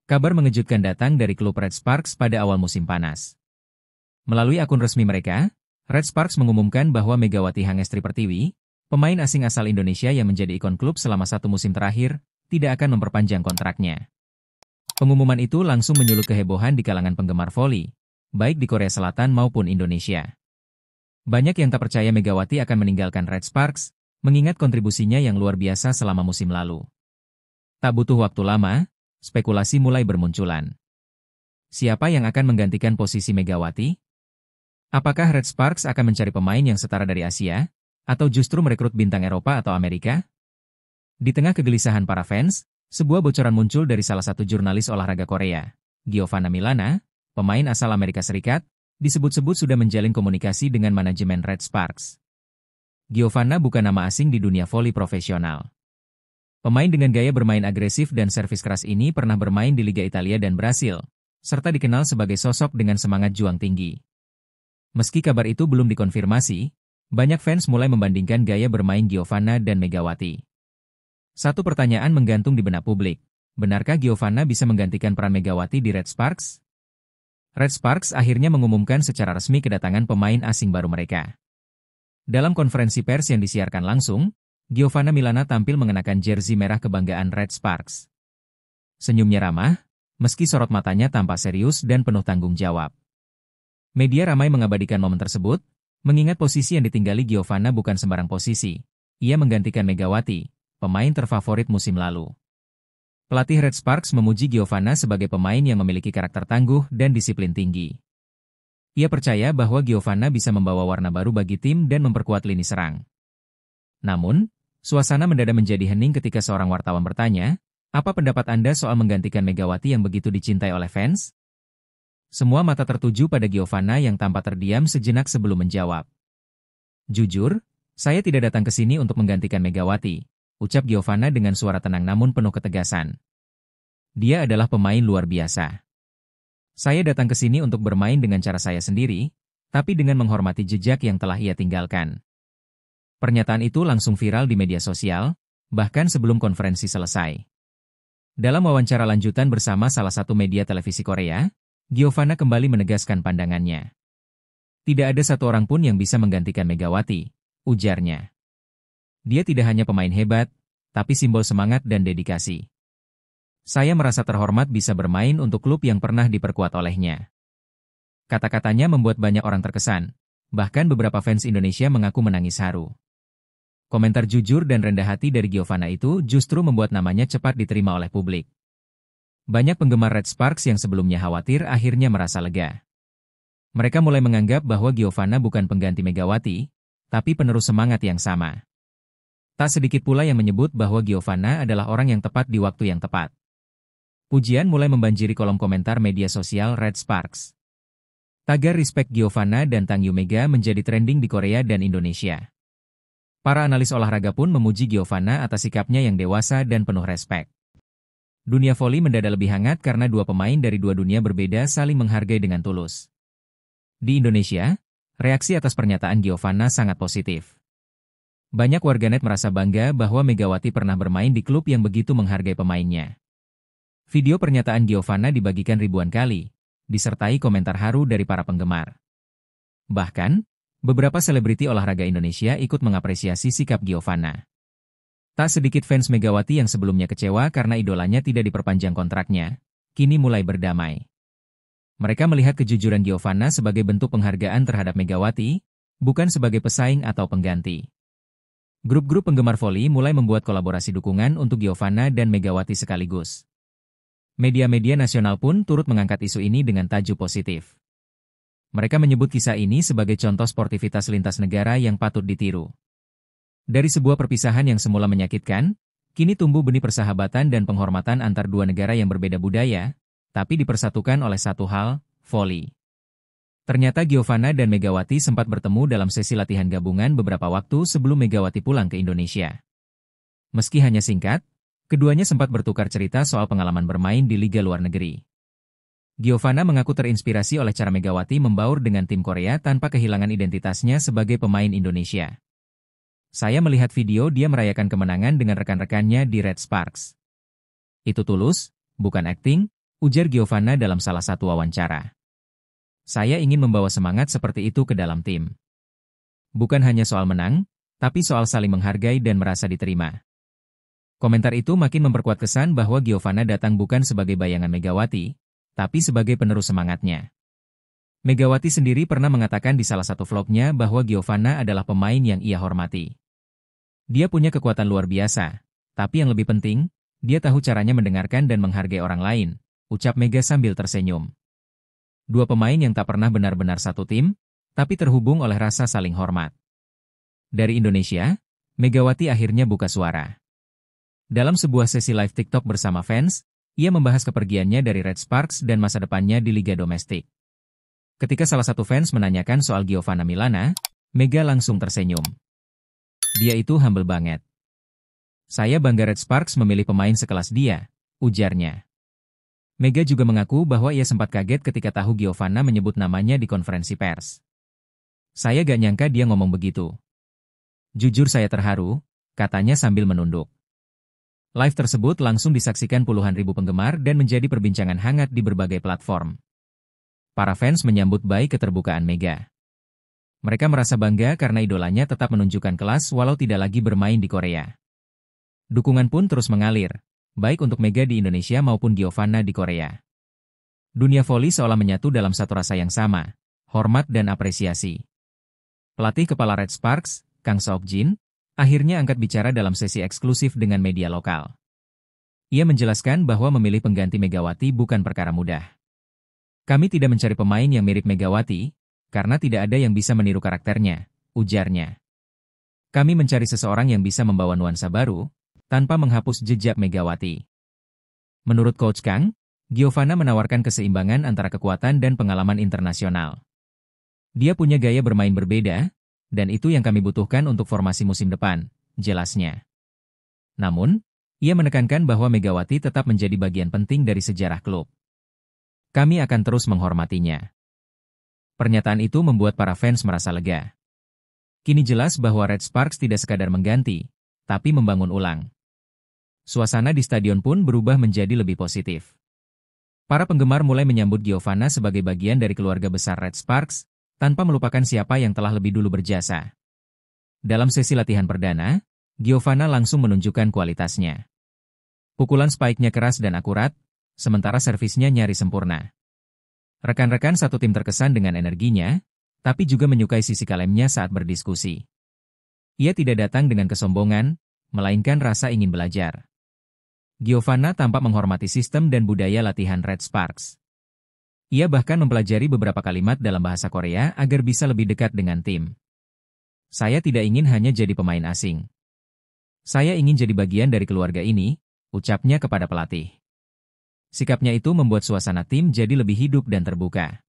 Kabar mengejutkan datang dari klub Red Sparks pada awal musim panas. Melalui akun resmi mereka, Red Sparks mengumumkan bahwa Megawati Hangestri Pertiwi, pemain asing asal Indonesia yang menjadi ikon klub selama 1 musim terakhir, tidak akan memperpanjang kontraknya. Pengumuman itu langsung menyulut kehebohan di kalangan penggemar voli, baik di Korea Selatan maupun Indonesia. Banyak yang tak percaya Megawati akan meninggalkan Red Sparks, mengingat kontribusinya yang luar biasa selama musim lalu. Tak butuh waktu lama, spekulasi mulai bermunculan. Siapa yang akan menggantikan posisi Megawati? Apakah Red Sparks akan mencari pemain yang setara dari Asia, atau justru merekrut bintang Eropa atau Amerika? Di tengah kegelisahan para fans, sebuah bocoran muncul dari salah satu jurnalis olahraga Korea, Giovanna Milana, pemain asal Amerika Serikat, disebut-sebut sudah menjalin komunikasi dengan manajemen Red Sparks. Giovanna bukan nama asing di dunia voli profesional. Pemain dengan gaya bermain agresif dan servis keras ini pernah bermain di Liga Italia dan Brasil, serta dikenal sebagai sosok dengan semangat juang tinggi. Meski kabar itu belum dikonfirmasi, banyak fans mulai membandingkan gaya bermain Giovanna dan Megawati. Satu pertanyaan menggantung di benak publik, benarkah Giovanna bisa menggantikan peran Megawati di Red Sparks? Red Sparks akhirnya mengumumkan secara resmi kedatangan pemain asing baru mereka. Dalam konferensi pers yang disiarkan langsung, Giovanna Milana tampil mengenakan jersey merah kebanggaan Red Sparks. Senyumnya ramah, meski sorot matanya tampak serius dan penuh tanggung jawab. Media ramai mengabadikan momen tersebut, mengingat posisi yang ditinggali Giovanna bukan sembarang posisi. Ia menggantikan Megawati, pemain terfavorit musim lalu. Pelatih Red Sparks memuji Giovanna sebagai pemain yang memiliki karakter tangguh dan disiplin tinggi. Ia percaya bahwa Giovanna bisa membawa warna baru bagi tim dan memperkuat lini serang. Namun, suasana mendadak menjadi hening ketika seorang wartawan bertanya, apa pendapat Anda soal menggantikan Megawati yang begitu dicintai oleh fans? Semua mata tertuju pada Giovanna yang tampak terdiam sejenak sebelum menjawab. Jujur, saya tidak datang ke sini untuk menggantikan Megawati, ucap Giovanna dengan suara tenang namun penuh ketegasan. Dia adalah pemain luar biasa. Saya datang ke sini untuk bermain dengan cara saya sendiri, tapi dengan menghormati jejak yang telah ia tinggalkan. Pernyataan itu langsung viral di media sosial, bahkan sebelum konferensi selesai. Dalam wawancara lanjutan bersama salah satu media televisi Korea, Giovanna kembali menegaskan pandangannya. Tidak ada satu orang pun yang bisa menggantikan Megawati, ujarnya. Dia tidak hanya pemain hebat, tapi simbol semangat dan dedikasi. Saya merasa terhormat bisa bermain untuk klub yang pernah diperkuat olehnya. Kata-katanya membuat banyak orang terkesan, bahkan beberapa fans Indonesia mengaku menangis haru. Komentar jujur dan rendah hati dari Giovanna itu justru membuat namanya cepat diterima oleh publik. Banyak penggemar Red Sparks yang sebelumnya khawatir akhirnya merasa lega. Mereka mulai menganggap bahwa Giovanna bukan pengganti Megawati, tapi penerus semangat yang sama. Tak sedikit pula yang menyebut bahwa Giovanna adalah orang yang tepat di waktu yang tepat. Pujian mulai membanjiri kolom komentar media sosial Red Sparks. Tagar respect Giovanna dan Tang Yu Mega menjadi trending di Korea dan Indonesia. Para analis olahraga pun memuji Giovanna atas sikapnya yang dewasa dan penuh respek. Dunia voli mendadak lebih hangat karena dua pemain dari dua dunia berbeda saling menghargai dengan tulus. Di Indonesia, reaksi atas pernyataan Giovanna sangat positif. Banyak warganet merasa bangga bahwa Megawati pernah bermain di klub yang begitu menghargai pemainnya. Video pernyataan Giovanna dibagikan ribuan kali, disertai komentar haru dari para penggemar. Bahkan, beberapa selebriti olahraga Indonesia ikut mengapresiasi sikap Giovanna. Tak sedikit fans Megawati yang sebelumnya kecewa karena idolanya tidak diperpanjang kontraknya, kini mulai berdamai. Mereka melihat kejujuran Giovanna sebagai bentuk penghargaan terhadap Megawati, bukan sebagai pesaing atau pengganti. Grup-grup penggemar voli mulai membuat kolaborasi dukungan untuk Giovanna dan Megawati sekaligus. Media-media nasional pun turut mengangkat isu ini dengan tajuk positif. Mereka menyebut kisah ini sebagai contoh sportivitas lintas negara yang patut ditiru. Dari sebuah perpisahan yang semula menyakitkan, kini tumbuh benih persahabatan dan penghormatan antar dua negara yang berbeda budaya, tapi dipersatukan oleh satu hal, voli. Ternyata Giovanna dan Megawati sempat bertemu dalam sesi latihan gabungan beberapa waktu sebelum Megawati pulang ke Indonesia. Meski hanya singkat, keduanya sempat bertukar cerita soal pengalaman bermain di liga luar negeri. Giovanna mengaku terinspirasi oleh cara Megawati membaur dengan tim Korea tanpa kehilangan identitasnya sebagai pemain Indonesia. Saya melihat video dia merayakan kemenangan dengan rekan-rekannya di Red Sparks. Itu tulus, bukan akting, ujar Giovanna dalam salah satu wawancara. Saya ingin membawa semangat seperti itu ke dalam tim. Bukan hanya soal menang, tapi soal saling menghargai dan merasa diterima. Komentar itu makin memperkuat kesan bahwa Giovanna datang bukan sebagai bayangan Megawati, tapi sebagai penerus semangatnya. Megawati sendiri pernah mengatakan di salah satu vlognya bahwa Giovanna adalah pemain yang ia hormati. Dia punya kekuatan luar biasa, tapi yang lebih penting, dia tahu caranya mendengarkan dan menghargai orang lain, ucap Mega sambil tersenyum. Dua pemain yang tak pernah benar-benar satu tim, tapi terhubung oleh rasa saling hormat. Dari Indonesia, Megawati akhirnya buka suara. Dalam sebuah sesi live TikTok bersama fans, ia membahas kepergiannya dari Red Sparks dan masa depannya di Liga Domestik. Ketika salah satu fans menanyakan soal Giovanna Milana, Mega langsung tersenyum. Dia itu humble banget. Saya bangga Red Sparks memilih pemain sekelas dia, ujarnya. Mega juga mengaku bahwa ia sempat kaget ketika tahu Giovanna menyebut namanya di konferensi pers. Saya gak nyangka dia ngomong begitu. Jujur saya terharu, katanya sambil menunduk. Live tersebut langsung disaksikan puluhan ribu penggemar dan menjadi perbincangan hangat di berbagai platform. Para fans menyambut baik keterbukaan Mega. Mereka merasa bangga karena idolanya tetap menunjukkan kelas walau tidak lagi bermain di Korea. Dukungan pun terus mengalir, baik untuk Mega di Indonesia maupun Giovanna di Korea. Dunia voli seolah menyatu dalam satu rasa yang sama, hormat dan apresiasi. Pelatih kepala Red Sparks, Kang Seok-jin, akhirnya angkat bicara dalam sesi eksklusif dengan media lokal. Ia menjelaskan bahwa memilih pengganti Megawati bukan perkara mudah. Kami tidak mencari pemain yang mirip Megawati, karena tidak ada yang bisa meniru karakternya, ujarnya. Kami mencari seseorang yang bisa membawa nuansa baru, tanpa menghapus jejak Megawati. Menurut Coach Kang, Giovanna menawarkan keseimbangan antara kekuatan dan pengalaman internasional. Dia punya gaya bermain berbeda, dan itu yang kami butuhkan untuk formasi musim depan, jelasnya. Namun, ia menekankan bahwa Megawati tetap menjadi bagian penting dari sejarah klub. Kami akan terus menghormatinya. Pernyataan itu membuat para fans merasa lega. Kini jelas bahwa Red Sparks tidak sekadar mengganti, tapi membangun ulang. Suasana di stadion pun berubah menjadi lebih positif. Para penggemar mulai menyambut Giovanna sebagai bagian dari keluarga besar Red Sparks, tanpa melupakan siapa yang telah lebih dulu berjasa. Dalam sesi latihan perdana, Giovanna langsung menunjukkan kualitasnya. Pukulan spike-nya keras dan akurat, sementara servisnya nyaris sempurna. Rekan-rekan satu tim terkesan dengan energinya, tapi juga menyukai sisi kalemnya saat berdiskusi. Ia tidak datang dengan kesombongan, melainkan rasa ingin belajar. Giovanna tampak menghormati sistem dan budaya latihan Red Sparks. Ia bahkan mempelajari beberapa kalimat dalam bahasa Korea agar bisa lebih dekat dengan tim. Saya tidak ingin hanya jadi pemain asing. Saya ingin jadi bagian dari keluarga ini, ucapnya kepada pelatih. Sikapnya itu membuat suasana tim jadi lebih hidup dan terbuka.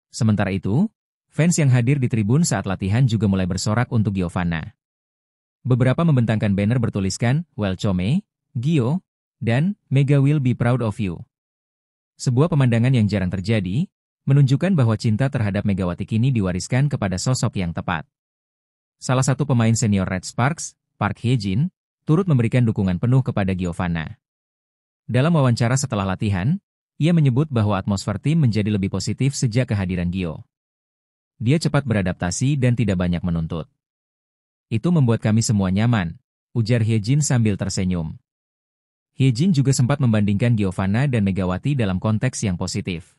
Sementara itu, fans yang hadir di tribun saat latihan juga mulai bersorak untuk Giovanna. Beberapa membentangkan banner bertuliskan, Welcome, Gio, dan Mega will be proud of you. Sebuah pemandangan yang jarang terjadi, menunjukkan bahwa cinta terhadap Megawati kini diwariskan kepada sosok yang tepat. Salah satu pemain senior Red Sparks, Park Hye-jin, turut memberikan dukungan penuh kepada Giovanna. Dalam wawancara setelah latihan, ia menyebut bahwa atmosfer tim menjadi lebih positif sejak kehadiran Gio. Dia cepat beradaptasi dan tidak banyak menuntut. Itu membuat kami semua nyaman, ujar Hye-jin sambil tersenyum. Hye-jin juga sempat membandingkan Giovanna dan Megawati dalam konteks yang positif.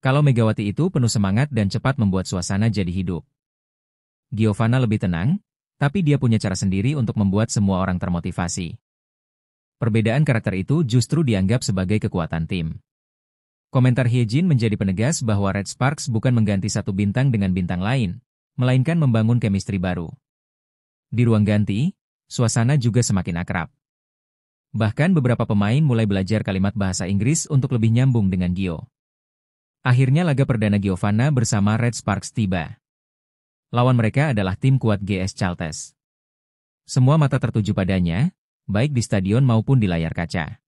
Kalau Megawati itu penuh semangat dan cepat membuat suasana jadi hidup. Giovanna lebih tenang, tapi dia punya cara sendiri untuk membuat semua orang termotivasi. Perbedaan karakter itu justru dianggap sebagai kekuatan tim. Komentar Hye-jin menjadi penegas bahwa Red Sparks bukan mengganti satu bintang dengan bintang lain, melainkan membangun chemistry baru. Di ruang ganti, suasana juga semakin akrab. Bahkan beberapa pemain mulai belajar kalimat bahasa Inggris untuk lebih nyambung dengan Gio. Akhirnya laga perdana Giovanna bersama Red Sparks tiba. Lawan mereka adalah tim kuat GS Chalters. Semua mata tertuju padanya, baik di stadion maupun di layar kaca.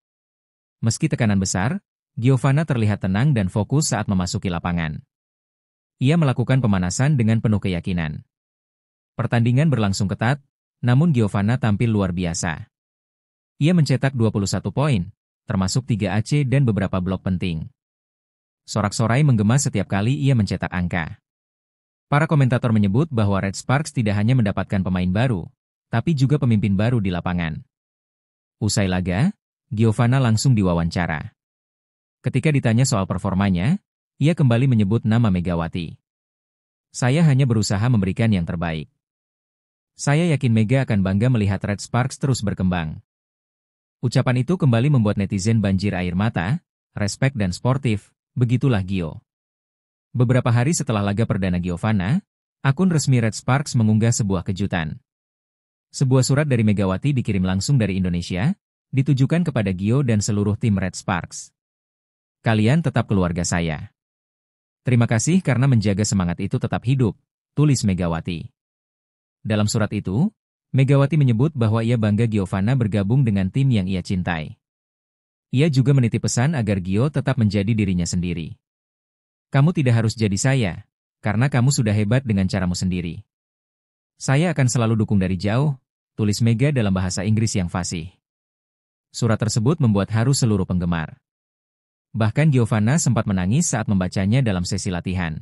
Meski tekanan besar, Giovanna terlihat tenang dan fokus saat memasuki lapangan. Ia melakukan pemanasan dengan penuh keyakinan. Pertandingan berlangsung ketat, namun Giovanna tampil luar biasa. Ia mencetak 21 poin, termasuk 3 AC dan beberapa blok penting. Sorak-sorai menggema setiap kali ia mencetak angka. Para komentator menyebut bahwa Red Sparks tidak hanya mendapatkan pemain baru, tapi juga pemimpin baru di lapangan. Usai laga, Giovanna langsung diwawancara. Ketika ditanya soal performanya, ia kembali menyebut nama Megawati. Saya hanya berusaha memberikan yang terbaik. Saya yakin Mega akan bangga melihat Red Sparks terus berkembang. Ucapan itu kembali membuat netizen banjir air mata, respek dan sportif, begitulah Gio. Beberapa hari setelah laga perdana Giovanna, akun resmi Red Sparks mengunggah sebuah kejutan. Sebuah surat dari Megawati dikirim langsung dari Indonesia, ditujukan kepada Gio dan seluruh tim Red Sparks. Kalian tetap keluarga saya. Terima kasih karena menjaga semangat itu tetap hidup, tulis Megawati. Dalam surat itu, Megawati menyebut bahwa ia bangga Giovanna bergabung dengan tim yang ia cintai. Ia juga menitip pesan agar Gio tetap menjadi dirinya sendiri. Kamu tidak harus jadi saya, karena kamu sudah hebat dengan caramu sendiri. Saya akan selalu dukung dari jauh, tulis Mega dalam bahasa Inggris yang fasih. Surat tersebut membuat haru seluruh penggemar. Bahkan Giovanna sempat menangis saat membacanya dalam sesi latihan.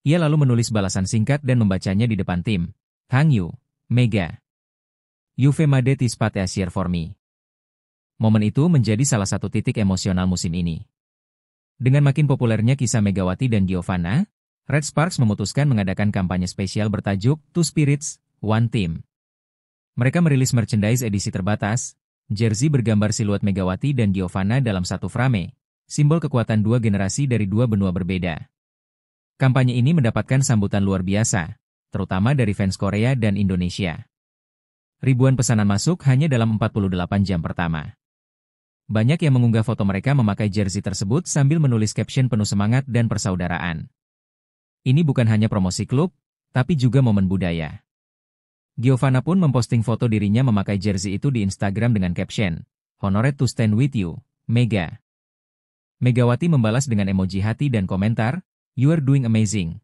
Ia lalu menulis balasan singkat dan membacanya di depan tim. Thank you, Mega. You've made this spot easier for me. Momen itu menjadi salah satu titik emosional musim ini. Dengan makin populernya kisah Megawati dan Giovanna, Red Sparks memutuskan mengadakan kampanye spesial bertajuk Two Spirits, One Team. Mereka merilis merchandise edisi terbatas, jersey bergambar siluet Megawati dan Giovanna dalam satu frame, simbol kekuatan dua generasi dari dua benua berbeda. Kampanye ini mendapatkan sambutan luar biasa, terutama dari fans Korea dan Indonesia. Ribuan pesanan masuk hanya dalam 48 jam pertama. Banyak yang mengunggah foto mereka memakai jersey tersebut sambil menulis caption penuh semangat dan persaudaraan. Ini bukan hanya promosi klub, tapi juga momen budaya. Giovanna pun memposting foto dirinya memakai jersey itu di Instagram dengan caption, "Honored to stand with you, Mega." Megawati membalas dengan emoji hati dan komentar, "You are doing amazing."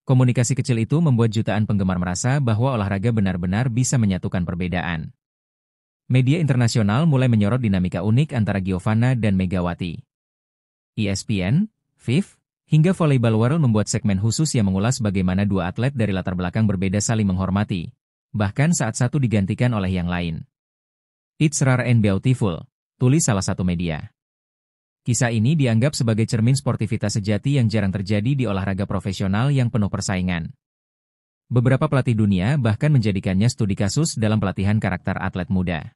Komunikasi kecil itu membuat jutaan penggemar merasa bahwa olahraga benar-benar bisa menyatukan perbedaan. Media internasional mulai menyorot dinamika unik antara Giovanna dan Megawati. ESPN, FIF, hingga Volleyball World membuat segmen khusus yang mengulas bagaimana dua atlet dari latar belakang berbeda saling menghormati, bahkan saat satu digantikan oleh yang lain. It's rare and beautiful, tulis salah satu media. Kisah ini dianggap sebagai cermin sportivitas sejati yang jarang terjadi di olahraga profesional yang penuh persaingan. Beberapa pelatih dunia bahkan menjadikannya studi kasus dalam pelatihan karakter atlet muda.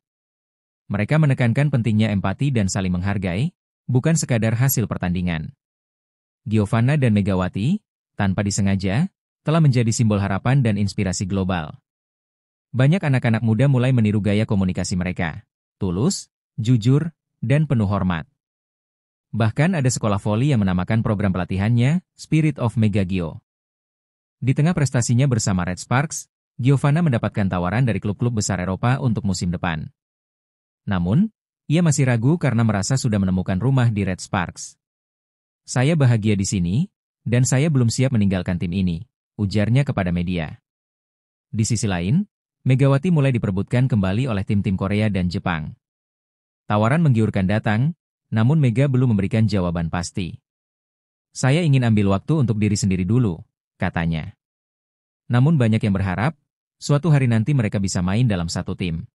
Mereka menekankan pentingnya empati dan saling menghargai, bukan sekadar hasil pertandingan. Giovanna dan Megawati, tanpa disengaja, telah menjadi simbol harapan dan inspirasi global. Banyak anak-anak muda mulai meniru gaya komunikasi mereka, tulus, jujur, dan penuh hormat. Bahkan ada sekolah voli yang menamakan program pelatihannya Spirit of Mega Gio. Di tengah prestasinya bersama Red Sparks, Giovanna mendapatkan tawaran dari klub-klub besar Eropa untuk musim depan. Namun, ia masih ragu karena merasa sudah menemukan rumah di Red Sparks. "Saya bahagia di sini, dan saya belum siap meninggalkan tim ini," ujarnya kepada media. Di sisi lain, Megawati mulai diperebutkan kembali oleh tim-tim Korea dan Jepang. Tawaran menggiurkan datang, namun Mega belum memberikan jawaban pasti. "Saya ingin ambil waktu untuk diri sendiri dulu," katanya. Namun banyak yang berharap, suatu hari nanti mereka bisa main dalam satu tim.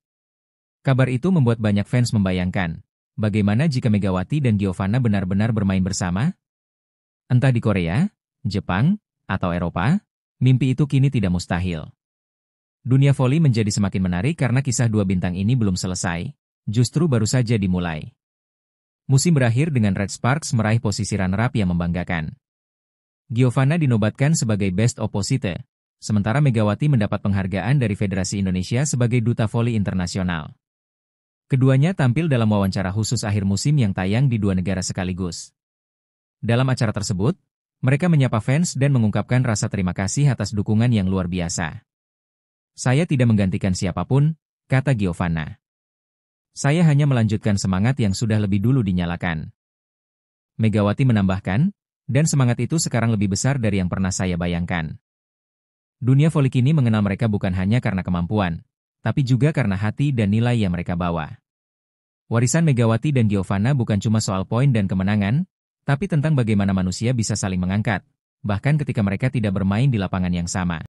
Kabar itu membuat banyak fans membayangkan, bagaimana jika Megawati dan Giovanna benar-benar bermain bersama? Entah di Korea, Jepang, atau Eropa, mimpi itu kini tidak mustahil. Dunia voli menjadi semakin menarik karena kisah dua bintang ini belum selesai, justru baru saja dimulai. Musim berakhir dengan Red Sparks meraih posisi runner-up yang membanggakan. Giovanna dinobatkan sebagai Best Opposite, sementara Megawati mendapat penghargaan dari Federasi Indonesia sebagai Duta Voli Internasional. Keduanya tampil dalam wawancara khusus akhir musim yang tayang di dua negara sekaligus. Dalam acara tersebut, mereka menyapa fans dan mengungkapkan rasa terima kasih atas dukungan yang luar biasa. "Saya tidak menggantikan siapapun," kata Giovanna. "Saya hanya melanjutkan semangat yang sudah lebih dulu dinyalakan." Megawati menambahkan, "Dan semangat itu sekarang lebih besar dari yang pernah saya bayangkan." Dunia voli kini mengenal mereka bukan hanya karena kemampuan, tapi juga karena hati dan nilai yang mereka bawa. Warisan Megawati dan Giovanna bukan cuma soal poin dan kemenangan, tapi tentang bagaimana manusia bisa saling mengangkat, bahkan ketika mereka tidak bermain di lapangan yang sama.